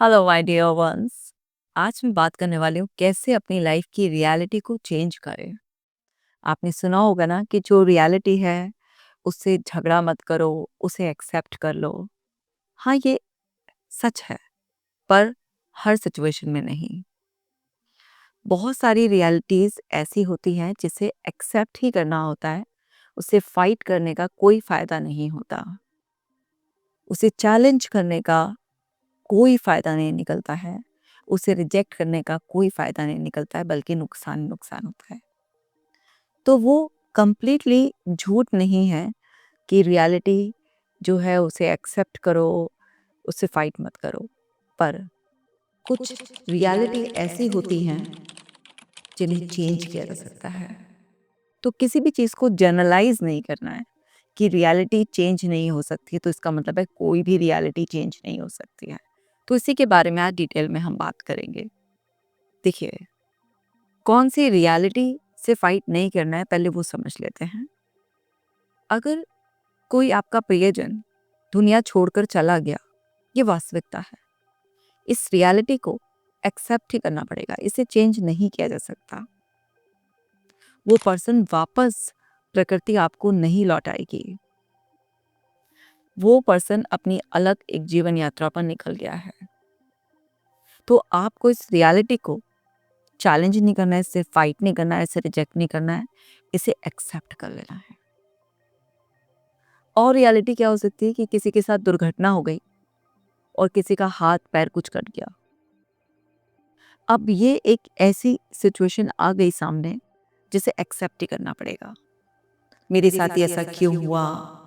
Hello my dear ones. आज मैं बात करने वाली हूँ कैसे अपनी लाइफ की रियलिटी को चेंज करें। आपने सुना होगा ना कि जो रियलिटी है उससे झगड़ा मत करो, उसे एक्सेप्ट कर लो। हाँ, ये सच है, पर हर सिचुएशन में नहीं। बहुत सारी रियलिटीज ऐसी होती हैं जिसे एक्सेप्ट ही करना होता है। उसे फाइट करने का कोई फायदा नहीं होता, उसे चैलेंज करने का कोई फायदा नहीं निकलता है, उसे रिजेक्ट करने का कोई फायदा नहीं निकलता है, बल्कि नुकसान नुकसान होता है। तो वो कंप्लीटली झूठ नहीं है कि रियलिटी जो है उसे एक्सेप्ट करो, उससे फाइट मत करो। पर कुछ रियलिटी ऐसी होती हैं जिन्हें चेंज किया जा सकता है। तो किसी भी चीज़ को जनरलाइज नहीं करना है कि रियलिटी चेंज नहीं हो सकती है, तो इसका मतलब है कोई भी रियलिटी चेंज नहीं हो सकती है। तो इसी के बारे में आज डिटेल में हम बात करेंगे। देखिए, कौन सी रियलिटी से फाइट नहीं करना है, पहले वो समझ लेते हैं। अगर कोई आपका प्रियजन दुनिया छोड़कर चला गया, ये वास्तविकता है। इस रियलिटी को एक्सेप्ट ही करना पड़ेगा, इसे चेंज नहीं किया जा सकता। वो पर्सन वापस प्रकृति आपको नहीं लौटाएगी। वो पर्सन अपनी अलग एक जीवन यात्रा पर निकल गया है। तो आपको इस रियलिटी को चैलेंज नहीं करना है, इससे फाइट नहीं करना है, इसे रिजेक्ट नहीं करना है, इसे एक्सेप्ट कर लेना है। और रियलिटी क्या हो सकती है कि किसी के साथ दुर्घटना हो गई और किसी का हाथ पैर कुछ कट गया। अब ये एक ऐसी सिचुएशन आ गई सामने जिसे एक्सेप्ट ही करना पड़ेगा। मेरे साथ ही ऐसा क्यों हुआ?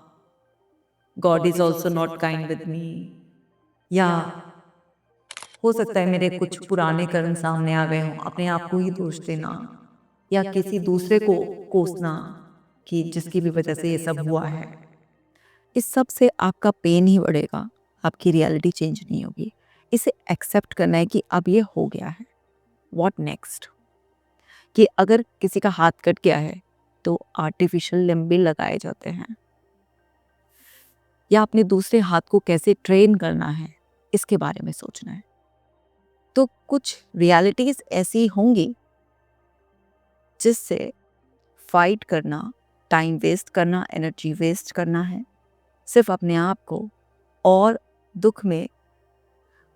God is also not kind with me. या हो सकता है मेरे कुछ पुराने कर्म सामने आ गए हों, अपने आप को ही दोष देना या किसी दूसरे को कोसना कि जिसकी भी वजह से ये सब हुआ है। इस सब से आपका पेन ही बढ़ेगा, आपकी रियलिटी चेंज नहीं होगी। इसे एक्सेप्ट करना है कि अब ये हो गया है। What next? कि अगर किसी का हाथ कट गया है तो आर्टिफिशियल लिम्ब भी लगाए जाते हैं, या अपने दूसरे हाथ को कैसे ट्रेन करना है, इसके बारे में सोचना है। तो कुछ रियलिटीज ऐसी होंगी जिससे फाइट करना, टाइम वेस्ट करना, एनर्जी वेस्ट करना है, सिर्फ अपने आप को और दुख में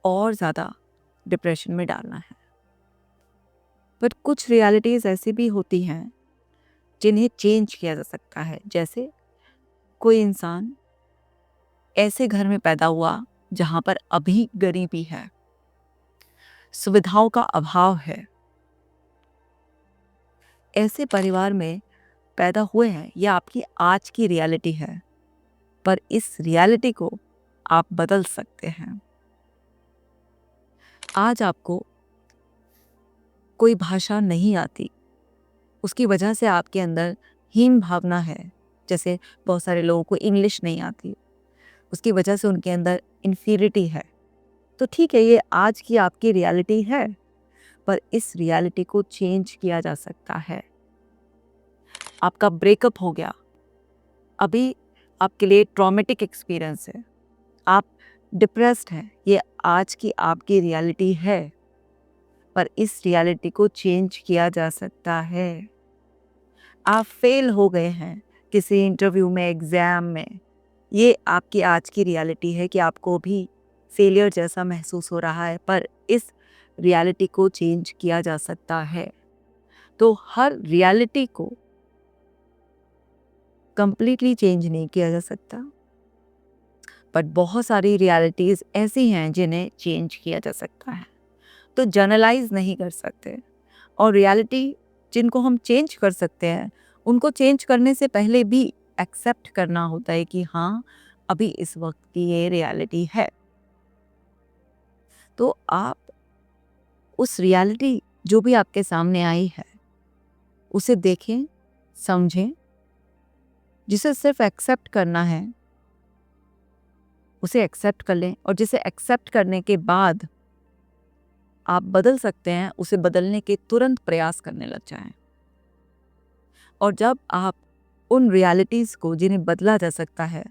और ज़्यादा डिप्रेशन में डालना है। पर कुछ रियलिटीज़ ऐसी भी होती हैं जिन्हें चेंज किया जा सकता है। जैसे कोई इंसान ऐसे घर में पैदा हुआ जहाँ पर अभी गरीबी है, सुविधाओं का अभाव है। ऐसे परिवार में पैदा हुए हैं, यह आपकी आज की रियलिटी है, पर इस रियलिटी को आप बदल सकते हैं। आज आपको कोई भाषा नहीं आती, उसकी वजह से आपके अंदर हीन भावना है। जैसे बहुत सारे लोगों को इंग्लिश नहीं आती, उसकी वजह से उनके अंदर इन्फीरिटी है। तो ठीक है, ये आज की आपकी रियलिटी है, पर इस रियलिटी को चेंज किया जा सकता है। आपका ब्रेकअप हो गया, अभी आपके लिए ट्रॉमेटिक एक्सपीरियंस है, आप डिप्रेस्ड हैं, ये आज की आपकी रियलिटी है, पर इस रियलिटी को चेंज किया जा सकता है। आप फेल हो गए हैं किसी इंटरव्यू में, एग्जाम में, ये आपकी आज की रियलिटी है कि आपको भी फेलियर जैसा महसूस हो रहा है, पर इस रियलिटी को चेंज किया जा सकता है। तो हर रियलिटी को कंप्लीटली चेंज नहीं किया जा सकता, बट बहुत सारी रियलिटीज़ ऐसी हैं जिन्हें चेंज किया जा सकता है। तो जनरलाइज नहीं कर सकते, और रियलिटी जिनको हम चेंज कर सकते हैं उनको चेंज करने से पहले भी एक्सेप्ट करना होता है कि हाँ, अभी इस वक्त की ये रियलिटी है। तो आप उस रियलिटी जो भी आपके सामने आई है उसे देखें, समझें, जिसे सिर्फ एक्सेप्ट करना है उसे एक्सेप्ट कर लें, और जिसे एक्सेप्ट करने के बाद आप बदल सकते हैं उसे बदलने के तुरंत प्रयास करने लग जाएं। और जब आप उन रियलिटीज़ को जिन्हें बदला जा सकता है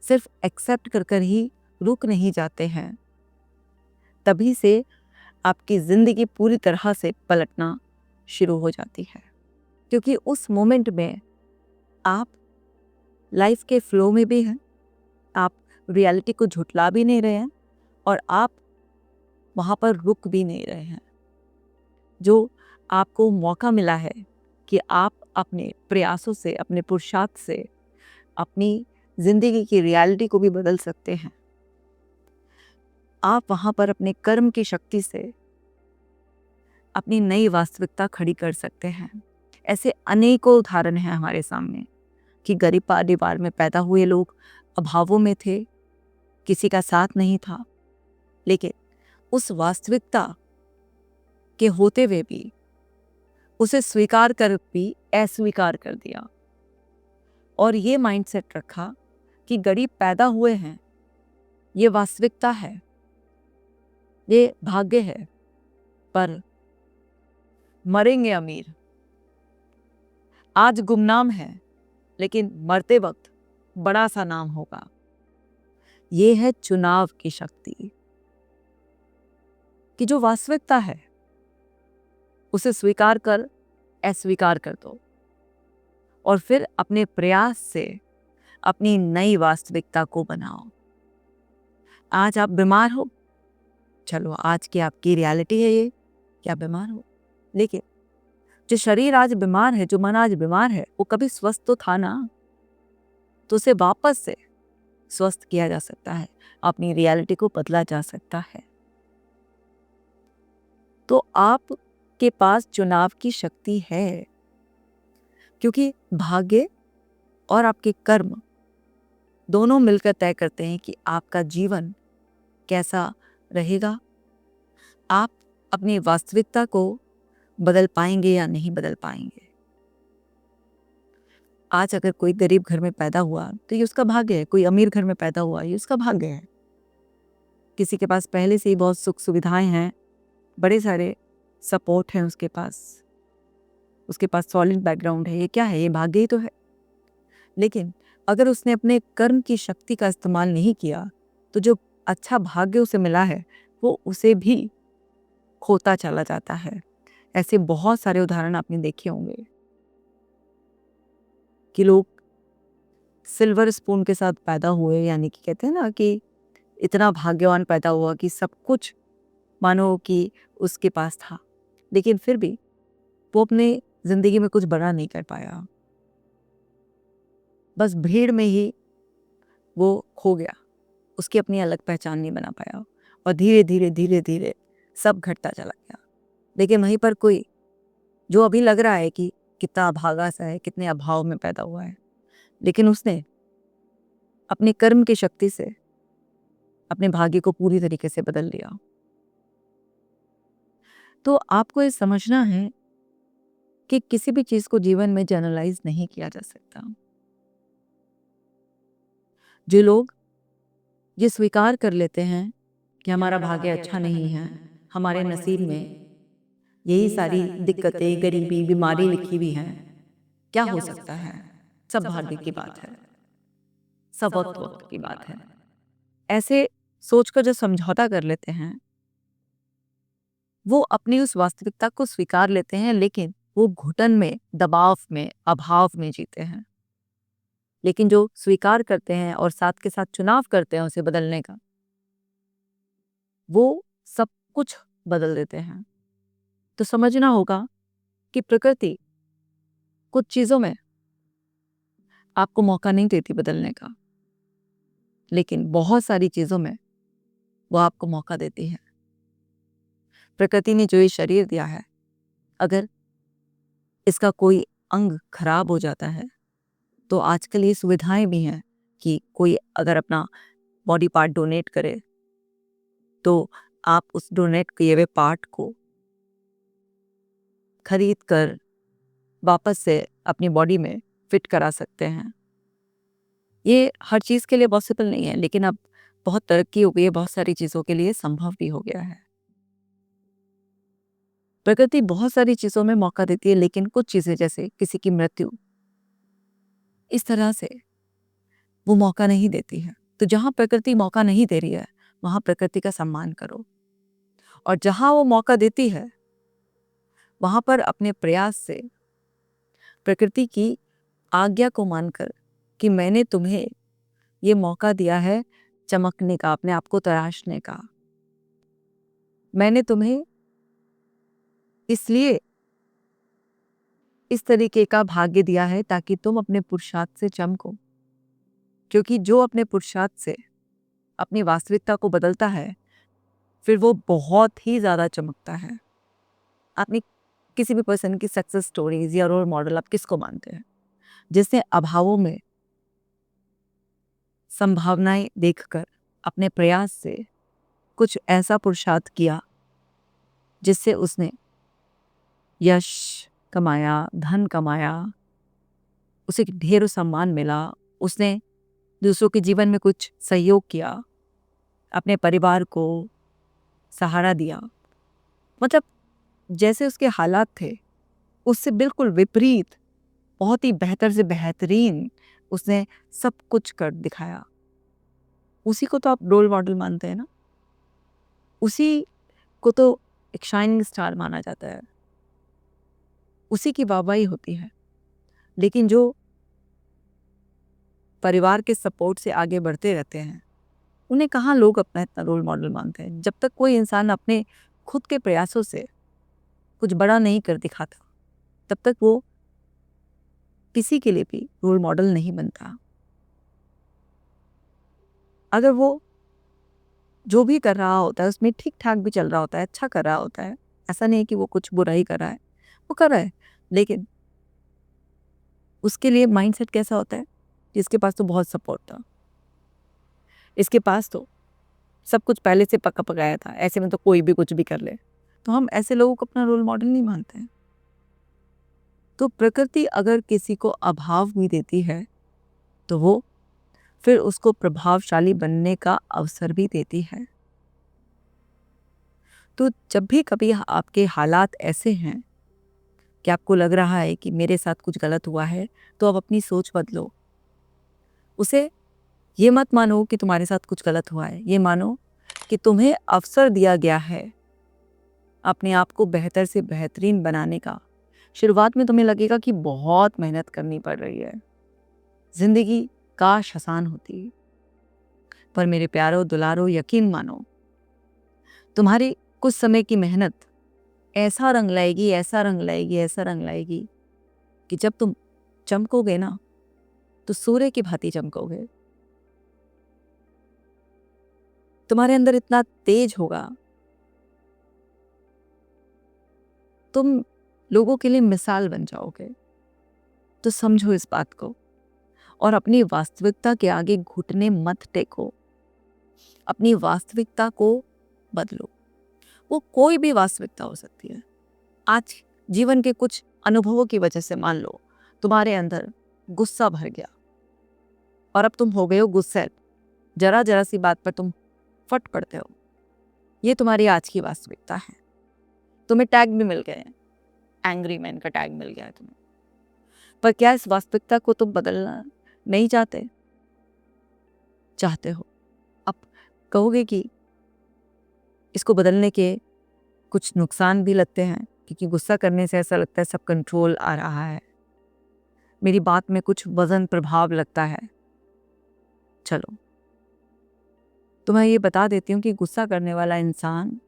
सिर्फ एक्सेप्ट कर कर ही रुक नहीं जाते हैं, तभी से आपकी ज़िंदगी पूरी तरह से पलटना शुरू हो जाती है, क्योंकि उस मोमेंट में आप लाइफ के फ्लो में भी हैं, आप रियलिटी को झुठला भी नहीं रहे हैं और आप वहाँ पर रुक भी नहीं रहे हैं। जो आपको मौका मिला है कि आप अपने प्रयासों से, अपने पुरुषार्थ से अपनी ज़िंदगी की रियलिटी को भी बदल सकते हैं। आप वहाँ पर अपने कर्म की शक्ति से अपनी नई वास्तविकता खड़ी कर सकते हैं। ऐसे अनेकों उदाहरण हैं हमारे सामने कि गरीब परिवार में पैदा हुए लोग अभावों में थे, किसी का साथ नहीं था, लेकिन उस वास्तविकता के होते हुए भी उसे स्वीकार कर भी अस्वीकार कर दिया और ये माइंडसेट रखा कि गरीब पैदा हुए हैं, ये वास्तविकता है, ये भाग्य है, पर मरेंगे अमीर। आज गुमनाम है, लेकिन मरते वक्त बड़ा सा नाम होगा। ये है चुनाव की शक्ति कि जो वास्तविकता है उसे स्वीकार कर अस्वीकार कर दो और फिर अपने प्रयास से अपनी नई वास्तविकता को बनाओ। आज आप बीमार हो, चलो आज की आपकी रियलिटी है ये कि आप बीमार हो, लेकिन जो शरीर आज बीमार है, जो मन आज बीमार है, वो कभी स्वस्थ तो था ना, तो उसे वापस से स्वस्थ किया जा सकता है, अपनी रियलिटी को बदला जा सकता है। तो आपके पास चुनाव की शक्ति है, क्योंकि भाग्य और आपके कर्म दोनों मिलकर तय करते हैं कि आपका जीवन कैसा रहेगा। आप अपनी वास्तविकता को बदल पाएंगे या नहीं बदल पाएंगे। आज अगर कोई गरीब घर में पैदा हुआ तो ये उसका भाग्य है, कोई अमीर घर में पैदा हुआ ये उसका भाग्य है। किसी के पास पहले से ही बहुत सुख सुविधाएं हैं, बड़े सारे सपोर्ट हैं उसके पास सॉलिड बैकग्राउंड है, ये क्या है, ये भाग्य ही तो है। लेकिन अगर उसने अपने कर्म की शक्ति का इस्तेमाल नहीं किया तो जो अच्छा भाग्य उसे मिला है वो उसे भी खोता चला जाता है। ऐसे बहुत सारे उदाहरण आपने देखे होंगे कि लोग सिल्वर स्पून के साथ पैदा हुए, यानी कि कहते हैं ना कि इतना भाग्यवान पैदा हुआ कि सब कुछ मानो कि उसके पास था, लेकिन फिर भी वो अपने जिंदगी में कुछ बड़ा नहीं कर पाया। बस भीड़ में ही वो खो गया, उसकी अपनी अलग पहचान नहीं बना पाया और धीरे धीरे धीरे धीरे सब घटता चला गया। लेकिन वहीं पर कोई जो अभी लग रहा है कि कितना अभागा सा है, कितने अभाव में पैदा हुआ है, लेकिन उसने अपने कर्म की शक्ति से अपने भाग्य को पूरी तरीके से बदल दिया। तो आपको ये समझना है कि किसी भी चीज को जीवन में जनरलाइज नहीं किया जा सकता। जो लोग ये स्वीकार कर लेते हैं कि हमारा भाग्य अच्छा नहीं है, हमारे नसीब में यही सारी दिक्कतें, गरीबी, बीमारी लिखी हुई हैं, क्या हो सकता है, सब भाग्य की बात है, सब वक्त वक्त की बात है, ऐसे सोचकर जो समझौता कर लेते हैं वो अपनी उस वास्तविकता को स्वीकार लेते हैं, लेकिन वो घुटन में, दबाव में, अभाव में जीते हैं। लेकिन जो स्वीकार करते हैं और साथ के साथ चुनाव करते हैं उसे बदलने का, वो सब कुछ बदल देते हैं। तो समझना होगा कि प्रकृति कुछ चीजों में आपको मौका नहीं देती बदलने का, लेकिन बहुत सारी चीजों में वो आपको मौका देती है। प्रकृति ने जो ये शरीर दिया है, अगर इसका कोई अंग खराब हो जाता है तो आजकल ये सुविधाएं भी हैं कि कोई अगर अपना बॉडी पार्ट डोनेट करे तो आप उस डोनेट किए हुए पार्ट को खरीद कर वापस से अपनी बॉडी में फिट करा सकते हैं। ये हर चीज़ के लिए पॉसिबल नहीं है, लेकिन अब बहुत तरक्की हो गई है, बहुत सारी चीज़ों के लिए संभव भी हो गया है। प्रकृति बहुत सारी चीज़ों में मौका देती है, लेकिन कुछ चीज़ें जैसे किसी की मृत्यु, इस तरह से वो मौका नहीं देती है। तो जहाँ प्रकृति मौका नहीं दे रही है वहाँ प्रकृति का सम्मान करो। और जहाँ वो मौका देती है वहाँ पर अपने प्रयास से प्रकृति की आज्ञा को मानकर कि मैंने तुम्हें ये मौका दिया है चमकने का, अपने आप को तराशने का, मैंने तुम्हें इसलिए इस तरीके का भाग्य दिया है ताकि तुम अपने पुरुषार्थ से चमको। क्योंकि जो अपने पुरुषार्थ से अपनी वास्तविकता को बदलता है फिर वो बहुत ही ज़्यादा चमकता है। अपनी किसी भी पर्सन की सक्सेस स्टोरीज या रोल मॉडल आप किसको मानते हैं? जिसने अभावों में संभावनाएं देखकर अपने प्रयास से कुछ ऐसा पुरुषार्थ किया जिससे उसने यश कमाया, धन कमाया, उसे ढेरों सम्मान मिला, उसने दूसरों के जीवन में कुछ सहयोग किया, अपने परिवार को सहारा दिया। मतलब जैसे उसके हालात थे उससे बिल्कुल विपरीत, बहुत ही बेहतर से बेहतरीन उसने सब कुछ कर दिखाया। उसी को तो आप रोल मॉडल मानते हैं ना, उसी को तो एक शाइनिंग स्टार माना जाता है, उसी की वाहवाही होती है। लेकिन जो परिवार के सपोर्ट से आगे बढ़ते रहते हैं उन्हें कहाँ लोग अपना इतना रोल मॉडल मानते हैं। जब तक कोई इंसान अपने खुद के प्रयासों से कुछ बड़ा नहीं कर दिखाता तब तक वो किसी के लिए भी रोल मॉडल नहीं बनता। अगर वो जो भी कर रहा होता है उसमें ठीक ठाक भी चल रहा होता है, अच्छा कर रहा होता है, ऐसा नहीं है कि वो कुछ बुरा ही कर रहा है, वो कर रहा है, लेकिन उसके लिए माइंडसेट कैसा होता है? इसके पास तो बहुत सपोर्ट था, इसके पास तो सब कुछ पहले से पका पकाया था, ऐसे में तो कोई भी कुछ भी कर ले। तो हम ऐसे लोगों को अपना रोल मॉडल नहीं मानते हैं। तो प्रकृति अगर किसी को अभाव भी देती है तो वो फिर उसको प्रभावशाली बनने का अवसर भी देती है। तो जब भी कभी आपके हालात ऐसे हैं कि आपको लग रहा है कि मेरे साथ कुछ गलत हुआ है, तो अब अपनी सोच बदलो। उसे ये मत मानो कि तुम्हारे साथ कुछ गलत हुआ है, ये मानो कि तुम्हें अवसर दिया गया है अपने आप को बेहतर से बेहतरीन बनाने का। शुरुआत में तुम्हें लगेगा कि बहुत मेहनत करनी पड़ रही है, जिंदगी काश आसान होती, पर मेरे प्यारो दुलारो यकीन मानो तुम्हारी कुछ समय की मेहनत ऐसा रंग लाएगी, ऐसा रंग लाएगी, ऐसा रंग लाएगी कि जब तुम चमकोगे ना तो सूर्य की भांति चमकोगे। तुम्हारे अंदर इतना तेज होगा, तुम लोगों के लिए मिसाल बन जाओगे। तो समझो इस बात को और अपनी वास्तविकता के आगे घुटने मत टेको, अपनी वास्तविकता को बदलो। वो कोई भी वास्तविकता हो सकती है। आज जीवन के कुछ अनुभवों की वजह से मान लो तुम्हारे अंदर गुस्सा भर गया और अब तुम हो गए हो गुस्से, जरा जरा सी बात पर तुम फट पड़ते हो। ये तुम्हारी आज की वास्तविकता है। तुम्हें टैग भी मिल गए हैं, एंग्री मैन का टैग मिल गया है तुम्हें। पर क्या इस वास्तविकता को तुम बदलना नहीं चाहते? चाहते हो। अब कहोगे कि इसको बदलने के कुछ नुकसान भी लगते हैं, क्योंकि गुस्सा करने से ऐसा लगता है सब कंट्रोल आ रहा है, मेरी बात में कुछ वजन प्रभाव लगता है। चलो तो मैं ये बता देती हूँ कि गुस्सा करने वाला इंसान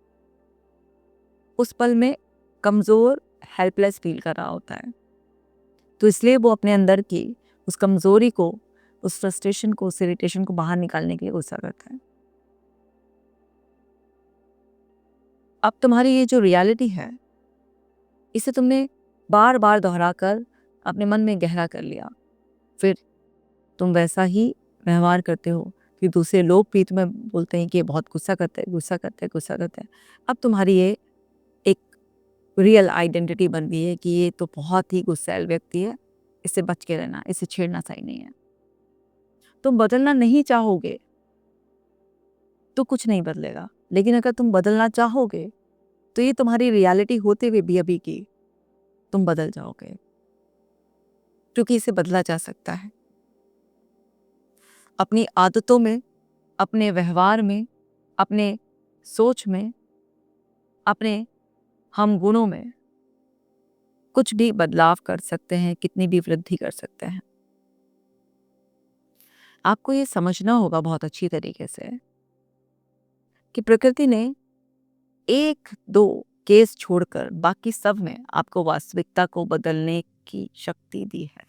उस पल में कमज़ोर, हेल्पलेस फील कर रहा होता है। तो इसलिए वो अपने अंदर की उस कमज़ोरी को, उस फ्रस्ट्रेशन को, उस इरिटेशन को बाहर निकालने के लिए गुस्सा करता है। अब तुम्हारी ये जो रियलिटी है इसे तुमने बार बार दोहराकर अपने मन में गहरा कर लिया, फिर तुम वैसा ही व्यवहार करते हो कि दूसरे लोग भी तुम्हें बोलते हैं कि ये बहुत गुस्सा करते हैं, गुस्सा करते हैं, गुस्सा करते हैं। अब तुम्हारी ये एक रियल आइडेंटिटी बन गई है कि ये तो बहुत ही गुस्सैल व्यक्ति है, इससे बच के रहना, इसे छेड़ना सही नहीं है। तुम बदलना नहीं चाहोगे तो कुछ नहीं बदलेगा, लेकिन अगर तुम बदलना चाहोगे तो ये तुम्हारी रियलिटी होते हुए भी अभी की तुम बदल जाओगे, क्योंकि इसे बदला जा सकता है। अपनी आदतों में, अपने व्यवहार में, अपने सोच में अपने हम गुणों में कुछ भी बदलाव कर सकते हैं, कितनी भी वृद्धि कर सकते हैं। आपको ये समझना होगा बहुत अच्छी तरीके से कि प्रकृति ने 1-2 केस छोड़कर बाकी सब में आपको वास्तविकता को बदलने की शक्ति दी है।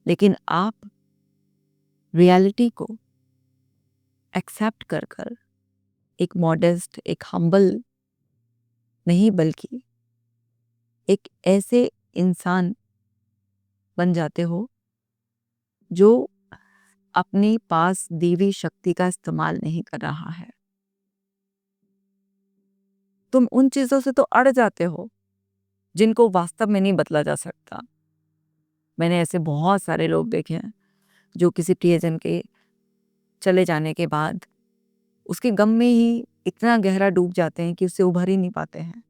लेकिन आप रियलिटी को एक्सेप्ट कर एक मॉडेस्ट, एक हम्बल नहीं बल्कि एक ऐसे इंसान बन जाते हो जो अपनी पास दी हुई शक्ति का इस्तेमाल नहीं कर रहा है। तुम उन चीजों से तो अड़ जाते हो जिनको वास्तव में नहीं बदला जा सकता। मैंने ऐसे बहुत सारे लोग देखे हैं जो किसी प्रियजन के चले जाने के बाद उसके गम में ही इतना गहरा डूब जाते हैं कि उससे उभर ही नहीं पाते हैं।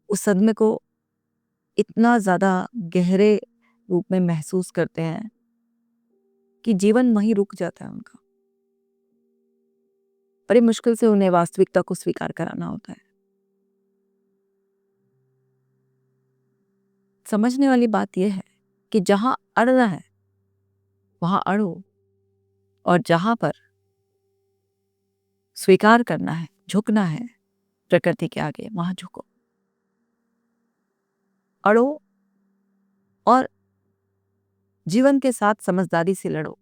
उस सदमे को इतना ज्यादा गहरे रूप में महसूस करते हैं कि जीवन वहीं रुक जाता है उनका। बड़ी मुश्किल से उन्हें वास्तविकता को स्वीकार कराना होता है। समझने वाली बात यह है कि जहां अड़ना है वहां अड़ो, और जहां पर स्वीकार करना है, झुकना है प्रकृति के आगे, वहां झुको। अड़ो और जीवन के साथ समझदारी से लड़ो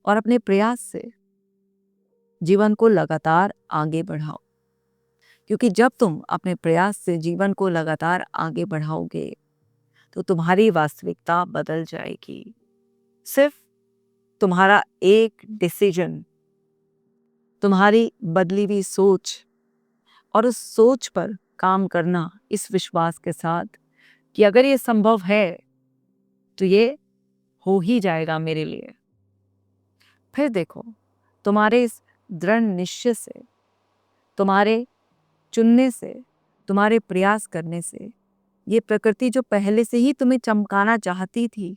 और अपने प्रयास से जीवन को लगातार आगे बढ़ाओ। क्योंकि जब तुम अपने प्रयास से जीवन को लगातार आगे बढ़ाओगे तो तुम्हारी वास्तविकता बदल जाएगी। सिर्फ तुम्हारा एक डिसीजन, तुम्हारी बदली हुई सोच और उस सोच पर काम करना इस विश्वास के साथ कि अगर ये संभव है तो ये हो ही जाएगा मेरे लिए। फिर देखो, तुम्हारे इस दृढ़ निश्चय से, तुम्हारे चुनने से, तुम्हारे प्रयास करने से ये प्रकृति जो पहले से ही तुम्हें चमकाना चाहती थी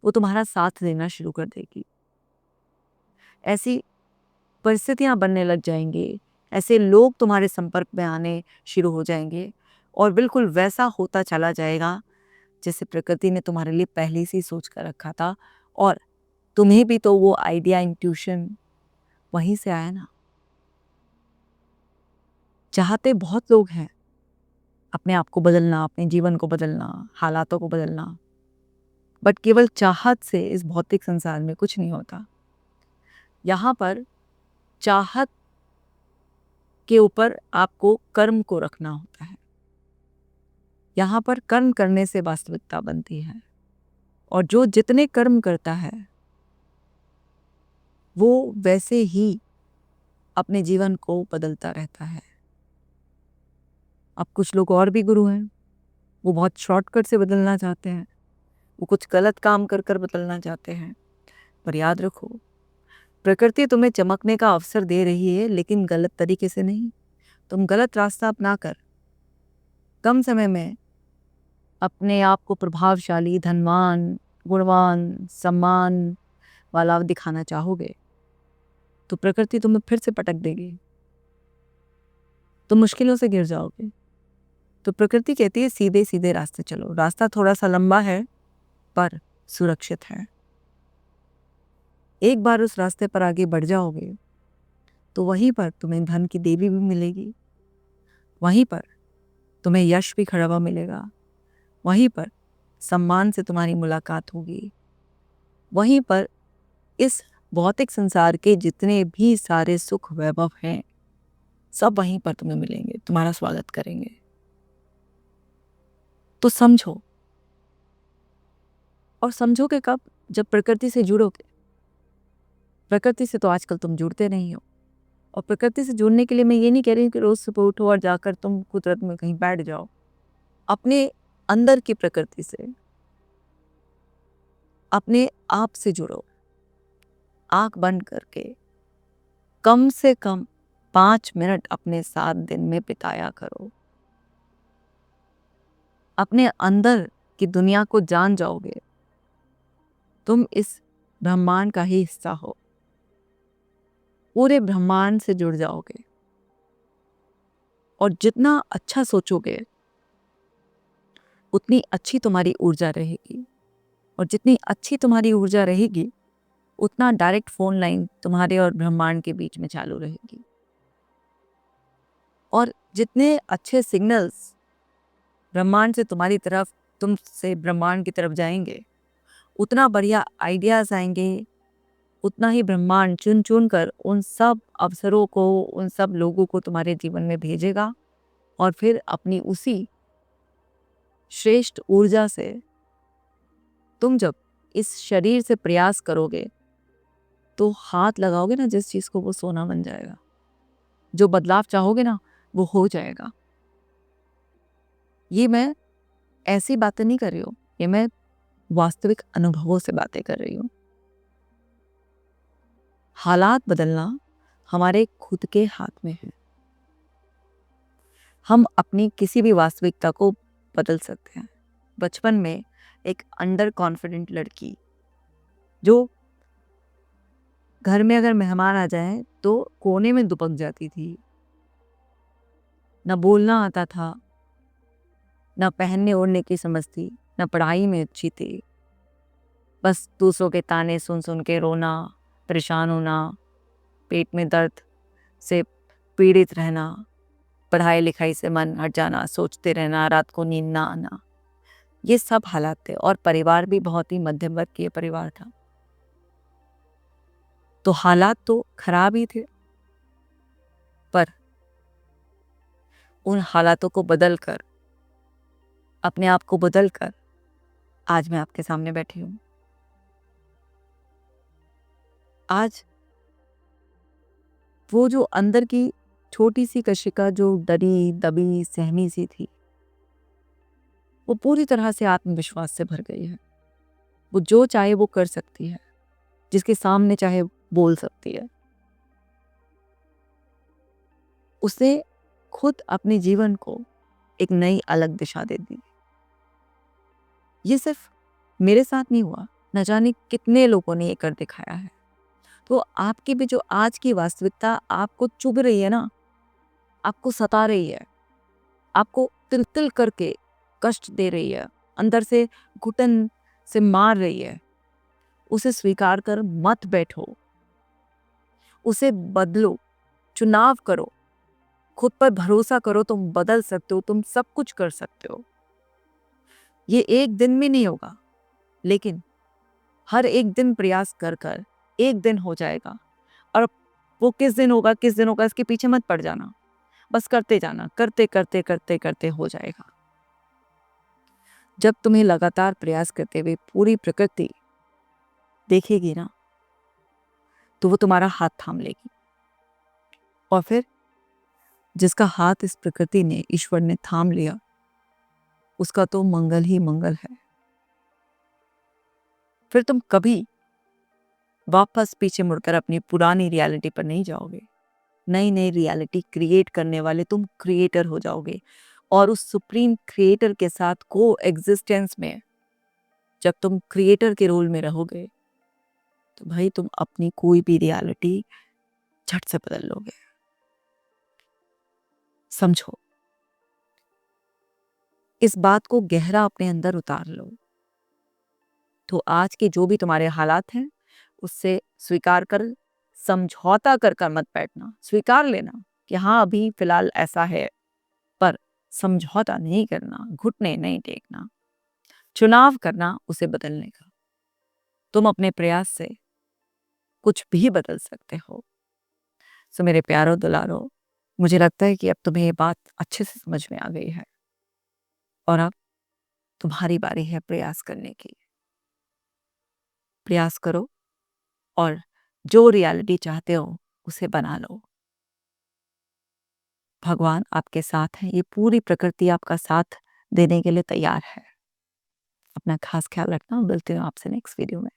वो तुम्हारा साथ देना शुरू कर देगी। ऐसी परिस्थितियां बनने लग जाएंगी, ऐसे लोग तुम्हारे संपर्क में आने शुरू हो जाएंगे और बिल्कुल वैसा होता चला जाएगा जैसे प्रकृति ने तुम्हारे लिए पहले से ही सोच कर रखा था। और तुम्हें भी तो वो आइडिया, इंट्यूशन वहीं से आया ना। चाहते बहुत लोग हैं अपने आप को बदलना, अपने जीवन को बदलना, हालातों को बदलना, बट केवल चाहत से इस भौतिक संसार में कुछ नहीं होता। यहाँ पर चाहत के ऊपर आपको कर्म को रखना होता है। यहाँ पर कर्म करने से वास्तविकता बनती है, और जो जितने कर्म करता है वो वैसे ही अपने जीवन को बदलता रहता है। अब कुछ लोग और भी गुरु हैं, वो बहुत शॉर्टकट से बदलना चाहते हैं, वो कुछ गलत काम कर कर बदलना चाहते हैं। पर याद रखो, प्रकृति तुम्हें चमकने का अवसर दे रही है, लेकिन गलत तरीके से नहीं। तुम गलत रास्ता अपना कर कम समय में अपने आप को प्रभावशाली, धनवान, गुणवान, सम्मान वाला दिखाना चाहोगे तो प्रकृति तुम्हें फिर से पटक देगी। तुम मुश्किलों से गिर जाओगे। तो प्रकृति कहती है सीधे सीधे रास्ते चलो। रास्ता थोड़ा सा लंबा है पर सुरक्षित है। एक बार उस रास्ते पर आगे बढ़ जाओगे तो वहीं पर तुम्हें धन की देवी भी मिलेगी, वहीं पर तुम्हें यश भी खड़ा हुआ मिलेगा, वहीं पर सम्मान से तुम्हारी मुलाकात होगी, वहीं पर इस भौतिक संसार के जितने भी सारे सुख वैभव हैं सब वहीं पर तुम्हें मिलेंगे, तुम्हारा स्वागत करेंगे। तो समझो, और समझोगे कब? जब प्रकृति से जुड़ोगे। प्रकृति से तो आजकल तुम जुड़ते नहीं हो। और प्रकृति से जुड़ने के लिए मैं ये नहीं कह रही हूँ कि रोज सुबह उठो और जाकर तुम कुदरत में कहीं बैठ जाओ। अपने अंदर की प्रकृति से, अपने आप से जुड़ो। आंख बंद करके कम से कम 5 मिनट अपने साथ दिन में बिताया करो। अपने अंदर की दुनिया को जान जाओगे। तुम इस ब्रह्मांड का ही हिस्सा हो। पूरे ब्रह्मांड से जुड़ जाओगे। और जितना अच्छा सोचोगे उतनी अच्छी तुम्हारी ऊर्जा रहेगी, और जितनी अच्छी तुम्हारी ऊर्जा रहेगी उतना डायरेक्ट फोन लाइन तुम्हारे और ब्रह्मांड के बीच में चालू रहेगी। और जितने अच्छे सिग्नल्स ब्रह्मांड से तुम्हारी तरफ, तुमसे ब्रह्मांड की तरफ जाएंगे, उतना बढ़िया आइडियाज आएंगे, उतना ही ब्रह्मांड चुन चुन कर उन सब अवसरों को, उन सब लोगों को तुम्हारे जीवन में भेजेगा। और फिर अपनी उसी श्रेष्ठ ऊर्जा से तुम जब इस शरीर से प्रयास करोगे तो हाथ लगाओगे ना जिस चीज को, वो सोना बन जाएगा। जो बदलाव चाहोगे ना वो हो जाएगा। ये मैं ऐसी बातें नहीं कर रही हूँ, ये मैं वास्तविक अनुभवों से बातें कर रही हूँ। हालात बदलना हमारे खुद के हाथ में है। हम अपनी किसी भी वास्तविकता को बदल सकते हैं। बचपन में एक अंडर कॉन्फिडेंट लड़की जो घर में अगर मेहमान आ जाए तो कोने में दुबक जाती थी, न बोलना आता था, न पहनने ओढ़ने की समझ थी, न पढ़ाई में अच्छी थी, बस दूसरों के ताने सुन सुन के रोना, परेशान होना, पेट में दर्द से पीड़ित रहना, पढ़ाई लिखाई से मन हट जाना, सोचते रहना, रात को नींद ना आना, ये सब हालात थे। और परिवार भी बहुत ही मध्यम वर्ग के परिवार था। तो हालात तो खराब ही थे, पर उन हालातों को बदल कर, अपने आप को बदल कर आज मैं आपके सामने बैठी हूं। आज वो जो अंदर की छोटी सी कशिका जो डरी दबी सहमी सी थी, वो पूरी तरह से आत्मविश्वास से भर गई है। वो जो चाहे वो कर सकती है, जिसके सामने चाहे बोल सकती है। उसे खुद अपने जीवन को एक नई अलग दिशा दे दी। ये सिर्फ मेरे साथ नहीं हुआ, न जाने कितने लोगों ने ये कर दिखाया है। तो आपकी भी जो आज की वास्तविकता आपको चुभ रही है ना, आपको सता रही है, आपको तिल तिल करके कष्ट दे रही है, अंदर से घुटन से मार रही है, उसे स्वीकार कर मत बैठो, उसे बदलो, चुनाव करो, खुद पर भरोसा करो। तुम बदल सकते हो, तुम सब कुछ कर सकते हो। ये एक दिन में नहीं होगा, लेकिन हर एक दिन प्रयास कर कर एक दिन हो जाएगा। और वो किस दिन होगा, किस दिन होगा, इसके पीछे मत पड़ जाना, बस करते जाना, करते करते करते करते हो जाएगा। जब तुम्हें लगातार प्रयास करते हुए पूरी प्रकृति देखेगी ना, तो वो तुम्हारा हाथ थाम लेगी। और फिर जिसका हाथ इस प्रकृति ने, ईश्वर ने थाम लिया, उसका तो मंगल ही मंगल है। फिर तुम कभी वापस पीछे मुड़कर अपनी पुरानी रियलिटी पर नहीं जाओगे। नई नई रियलिटी क्रिएट करने वाले तुम क्रिएटर हो जाओगे। और उस सुप्रीम क्रिएटर के साथ को एग्जिस्टेंस में जब तुम क्रिएटर के रोल में रहोगे, तो भाई तुम अपनी कोई भी रियलिटी झट से बदल लोगे। समझो, इस बात को गहरा अपने अंदर उतार लो। तो आज के जो भी तुम्हारे हालात हैं, उससे स्वीकार कर, समझौता कर कर मत बैठना। स्वीकार लेना कि हाँ अभी फिलहाल ऐसा है, पर समझौता नहीं करना, घुटने नहीं टेकना, चुनाव करना उसे बदलने का। तुम अपने प्रयास से कुछ भी बदल सकते हो। सो मेरे प्यारो दुलारो, मुझे लगता है कि अब तुम्हें ये बात अच्छे से समझ में आ गई है, और अब तुम्हारी बारी है प्रयास करने की। प्रयास करो और जो रियलिटी चाहते हो उसे बना लो। भगवान आपके साथ हैं, ये पूरी प्रकृति आपका साथ देने के लिए तैयार है। अपना खास ख्याल रखना। मिलती हूँ आपसे नेक्स्ट वीडियो में।